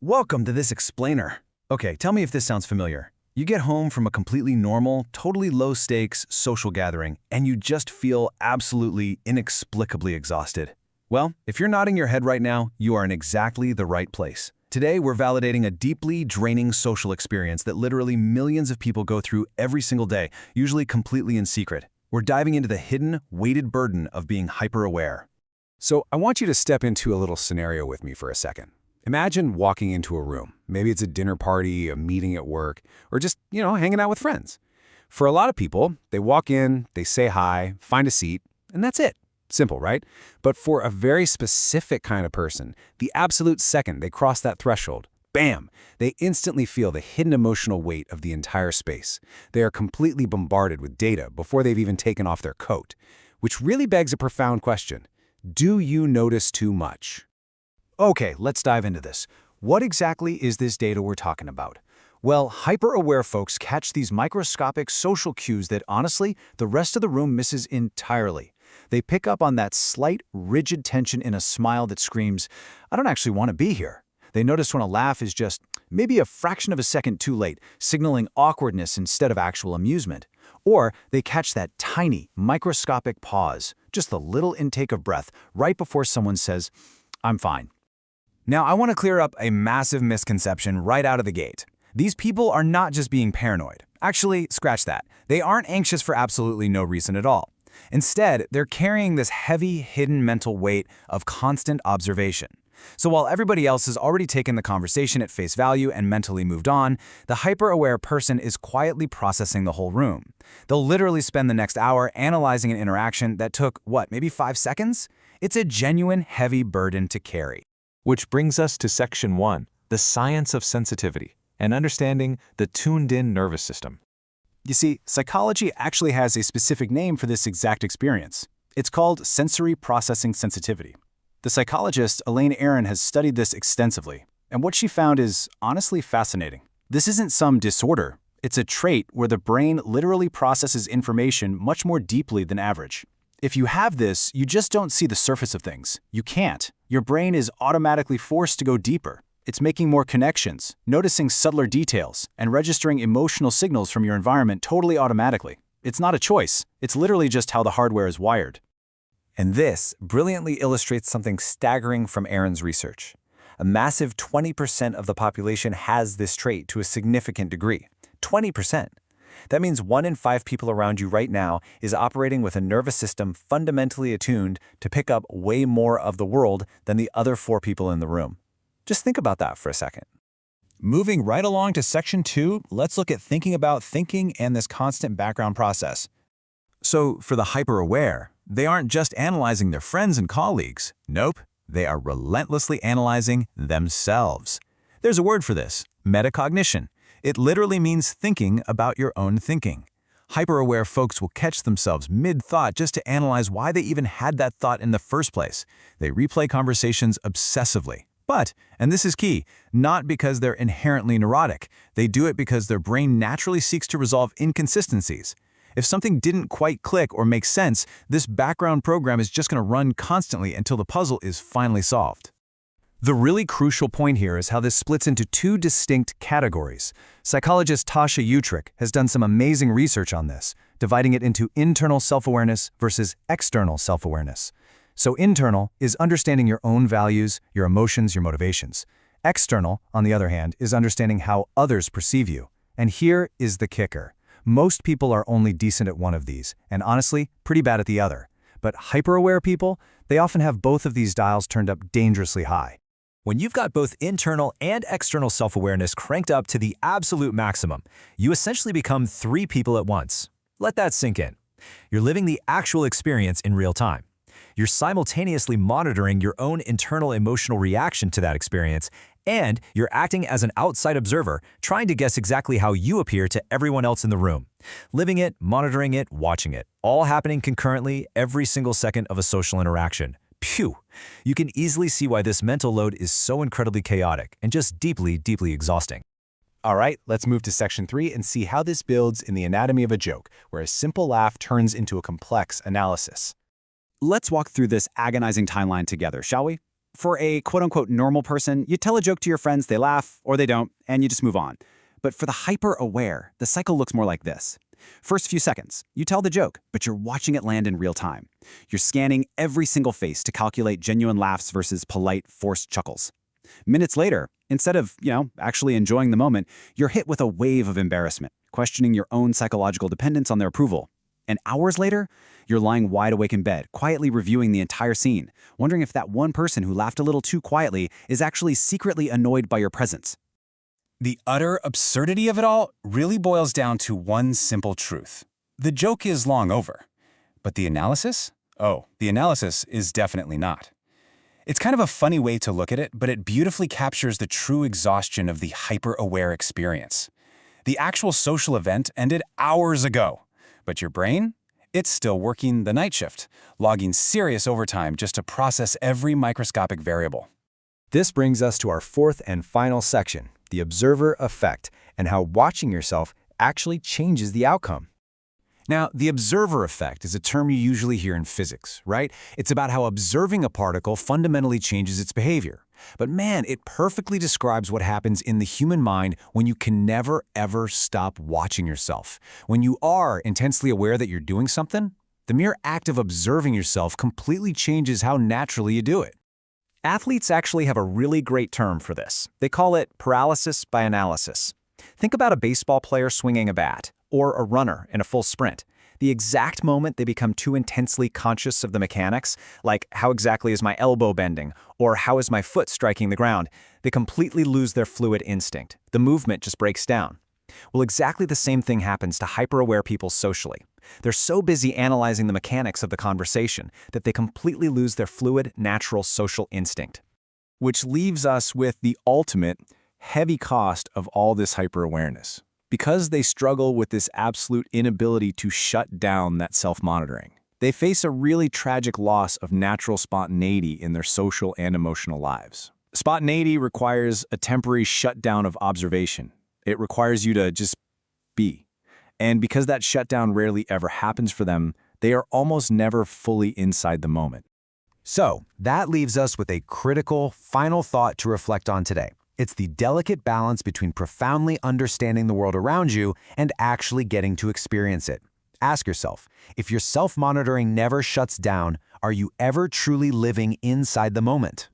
Welcome to this explainer. Okay, tell me if this sounds familiar. You get home from a completely normal, totally low-stakes social gathering, and you just feel absolutely, inexplicably exhausted. Well, if you're nodding your head right now, you are in exactly the right place. Today, we're validating a deeply draining social experience that literally millions of people go through every single day, usually completely in secret. We're diving into the hidden, weighted burden of being hyper-aware. So I want you to step into a little scenario with me for a second. Imagine walking into a room. Maybe it's a dinner party, a meeting at work, or just, hanging out with friends. For a lot of people, they walk in, they say hi, find a seat, and that's it. Simple, right? But for a very specific kind of person, the absolute second they cross that threshold, bam, they instantly feel the hidden emotional weight of the entire space. They are completely bombarded with data before they've even taken off their coat, which really begs a profound question. Do you notice too much? Okay, let's dive into this. What exactly is this data we're talking about? Well, hyper-aware folks catch these microscopic social cues that, honestly, the rest of the room misses entirely. They pick up on that slight, rigid tension in a smile that screams, "I don't actually want to be here." They notice when a laugh is just maybe a fraction of a second too late, signaling awkwardness instead of actual amusement. Or they catch that tiny, microscopic pause, just the little intake of breath right before someone says, "I'm fine." Now, I want to clear up a massive misconception right out of the gate. These people are not just being paranoid. Actually, scratch that. They aren't anxious for absolutely no reason at all. Instead, they're carrying this heavy, hidden mental weight of constant observation. So while everybody else has already taken the conversation at face value and mentally moved on, the hyper-aware person is quietly processing the whole room. They'll literally spend the next hour analyzing an interaction that took, maybe 5 seconds? It's a genuine, heavy burden to carry. Which brings us to Section 1, the science of sensitivity, and understanding the tuned-in nervous system. You see, psychology actually has a specific name for this exact experience. It's called sensory processing sensitivity. The psychologist Elaine Aron has studied this extensively, and what she found is honestly fascinating. This isn't some disorder. It's a trait where the brain literally processes information much more deeply than average. If you have this, you just don't see the surface of things. You can't. Your brain is automatically forced to go deeper. It's making more connections, noticing subtler details, and registering emotional signals from your environment totally automatically. It's not a choice. It's literally just how the hardware is wired. And this brilliantly illustrates something staggering from Aron's research. A massive 20% of the population has this trait to a significant degree. 20%. That means 1 in 5 people around you right now is operating with a nervous system fundamentally attuned to pick up way more of the world than the other 4 people in the room. Just think about that for a second. Moving right along to Section 2, let's look at thinking about thinking and this constant background process. So for the hyper-aware, they aren't just analyzing their friends and colleagues. Nope, they are relentlessly analyzing themselves. There's a word for this, metacognition. It literally means thinking about your own thinking. Hyper-aware folks will catch themselves mid-thought just to analyze why they even had that thought in the first place. They replay conversations obsessively. But, and this is key, not because they're inherently neurotic. They do it because their brain naturally seeks to resolve inconsistencies. If something didn't quite click or make sense, this background program is just going to run constantly until the puzzle is finally solved. The really crucial point here is how this splits into 2 distinct categories. Psychologist Tasha Utrick has done some amazing research on this, dividing it into internal self-awareness versus external self-awareness. So internal is understanding your own values, your emotions, your motivations. External, on the other hand, is understanding how others perceive you. And here is the kicker. Most people are only decent at one of these, and honestly, pretty bad at the other. But hyper-aware people, they often have both of these dials turned up dangerously high. When you've got both internal and external self-awareness cranked up to the absolute maximum, you essentially become 3 people at once. Let that sink in. You're living the actual experience in real time. You're simultaneously monitoring your own internal emotional reaction to that experience, and you're acting as an outside observer, trying to guess exactly how you appear to everyone else in the room. Living it, monitoring it, watching it, all happening concurrently every single second of a social interaction. Phew! You can easily see why this mental load is so incredibly chaotic and just deeply, deeply exhausting. All right, let's move to Section 3 and see how this builds in the anatomy of a joke, where a simple laugh turns into a complex analysis. Let's walk through this agonizing timeline together, shall we? For a quote-unquote normal person, you tell a joke to your friends, they laugh, or they don't, and you just move on. But for the hyper-aware, the cycle looks more like this. First few seconds, you tell the joke, but you're watching it land in real time. You're scanning every single face to calculate genuine laughs versus polite, forced chuckles. Minutes later, instead of, actually enjoying the moment, you're hit with a wave of embarrassment, questioning your own psychological dependence on their approval. And hours later, you're lying wide awake in bed, quietly reviewing the entire scene, wondering if that one person who laughed a little too quietly is actually secretly annoyed by your presence. The utter absurdity of it all really boils down to one simple truth. The joke is long over. But the analysis? Oh, the analysis is definitely not. It's kind of a funny way to look at it, but it beautifully captures the true exhaustion of the hyper-aware experience. The actual social event ended hours ago, but your brain? It's still working the night shift, logging serious overtime just to process every microscopic variable. This brings us to our fourth and final section, the observer effect, and how watching yourself actually changes the outcome. Now, the observer effect is a term you usually hear in physics, right? It's about how observing a particle fundamentally changes its behavior. But man, it perfectly describes what happens in the human mind when you can never, ever stop watching yourself. When you are intensely aware that you're doing something, the mere act of observing yourself completely changes how naturally you do it. Athletes actually have a really great term for this. They call it paralysis by analysis. Think about a baseball player swinging a bat, or a runner in a full sprint. The exact moment they become too intensely conscious of the mechanics, like how exactly is my elbow bending, or how is my foot striking the ground, they completely lose their fluid instinct. The movement just breaks down. Well, exactly the same thing happens to hyper-aware people socially. They're so busy analyzing the mechanics of the conversation that they completely lose their fluid, natural social instinct. Which leaves us with the ultimate heavy cost of all this hyper-awareness. Because they struggle with this absolute inability to shut down that self-monitoring, they face a really tragic loss of natural spontaneity in their social and emotional lives. Spontaneity requires a temporary shutdown of observation. It requires you to just be. And because that shutdown rarely ever happens for them, they are almost never fully inside the moment. So, that leaves us with a critical, final thought to reflect on today. It's the delicate balance between profoundly understanding the world around you and actually getting to experience it. Ask yourself, if your self-monitoring never shuts down, are you ever truly living inside the moment?